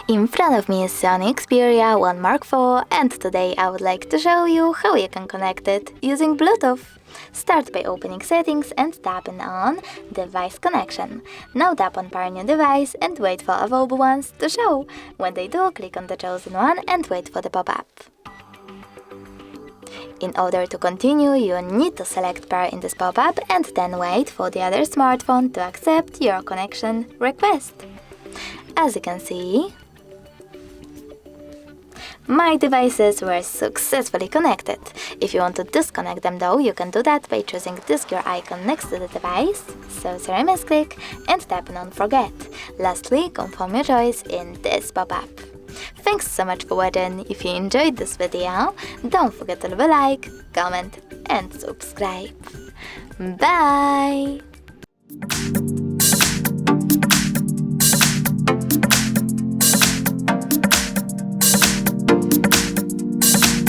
In front of me is SONY Xperia 1 Mark IV, and today I would like to show you how you can connect it using Bluetooth. Start by opening Settings and tapping on Device Connection. Now tap on Pair New Device and wait for available ones to show. When they do, click on the chosen one and wait for the pop-up. In order to continue, you need to select Pair in this pop-up and then wait for the other smartphone to accept your connection request. As you can see, my devices were successfully connected. If you want to disconnect them though, you can do that by choosing this gear icon next to the device, so remains click and tapping on Forget. Lastly, confirm your choice in this pop-up. Thanks so much for watching. If you enjoyed this video, don't forget to leave a like, comment and subscribe. Bye!